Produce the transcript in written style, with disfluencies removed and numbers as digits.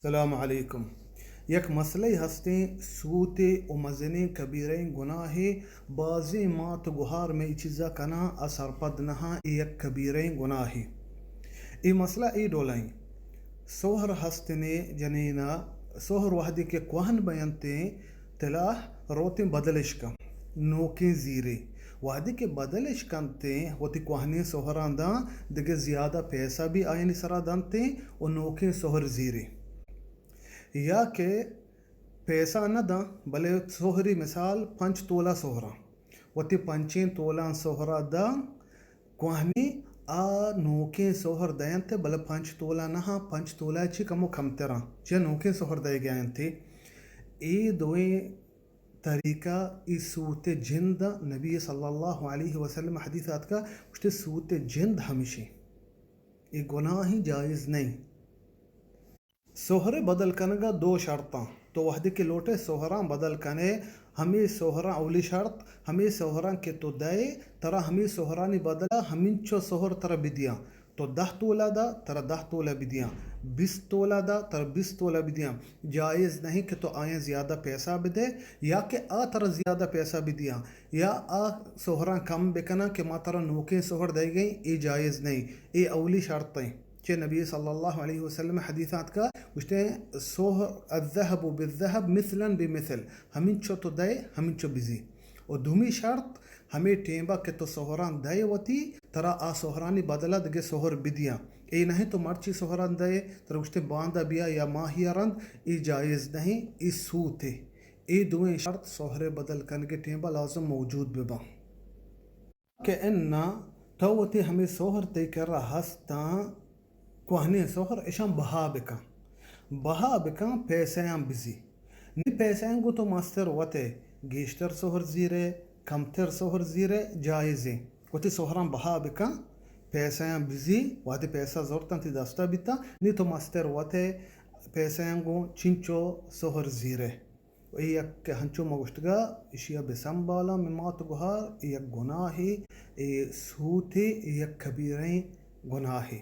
السلام علیکم. یک مسئلہ ہستیں سوتے و مزنے کبیریں گناہ بازی مات گہار میں چیزا کنا اثر پد نہا یک کبیریں گناہ. ای مسئلہ ای ڈولائیں سوہر ہستنے جنینا سوہر وحدی کے کوہن بیانتیں تلاہ روتیں بدلش کم نوکیں زیرے وحدی کے بدلش کنتیں ہوتی کوہنی سوہران دا دگے زیادہ پیسہ بھی آئینی سرا دانتیں و نوکیں سوہر زیرے یا کہ پیسہ نہ داں بلے سوہری مثال 5 تولہ سوہرا وتی 5 تولان سوہرا دا کوہنی آ نوکیں سوہر دینتے بلے 5 تولہ نہا 5 تولہ چی کمو کم تیرا چی نوکیں سوہر دے گئے تھے. ای دوئیں طریقہ ای سوت جند نبی صلی اللہ علیہ وسلم حدیثات کا اشتے سوت جند ہمیشہ ای گناہ ہی جائز نہیں. سوہرے بدل کنگا 2 شرطاں تو وحدی کے لوٹے سوہران بدل کنے ہمیں سوہران اولی شرط ہمیں سوہران کے تو دائے ترا ہمیں سوہرانی بدلا ہمیں چو سوہر ترا بدیاں تو 10 تولہ دا ترا 10 تولہ بدیاں 20 تولہ دا ترا 20 تولہ بدیاں. جائز نہیں کہ تو آئیں زیادہ پیسہ بدے یا کہ آ ترا زیادہ پیسہ بدیاں یا آ سوہران کم بکنا کہ ما ترا نوکیں سوہر دے گئیں. ای جائز نہیں. ای اولی شرطیں کہ نبی صلی اللہ علیہ وسلم حدیثات کا اشتے سوہر الذهب بالذهب مثلا بمثل ہمیں چو تو دے ہمیں چو بزی. اور دومی شرط ہمیں ٹیمبا کہ تو سوہران دے وتی ترا آ سوہرانی بدلا دگے سوہر بدیاں. ای نہیں تو مرچی سوہران دے ترا اشتے باندہ بیا یا ماہی رند. ای جائز نہیں. ای سوتے ای دویں شرط سوہرے بدل کنگے ٹیمبا لازم موجود ببا کہ اننا تو وتی ہمیں سوہر تے کر رہا ہستاں کوہنے سوہر اشان بہا بکاں پیسیاں بزی نی پیسیاں گو تو مستر وتے گیشتر سوہر زیرے کمتر سوہر زیرے جائزیں وتی سوہران بہا بکاں پیسیاں بزی وادی پیسہ زورتاں تی دستا بیتا نی تو مستر وتے پیسیاں گو چنچو سوہر زیرے. یک ہنچو مگوشتگا اشیا بسنبالا ممات گہار یک گناہی سوتی یک کبیریں گناہی.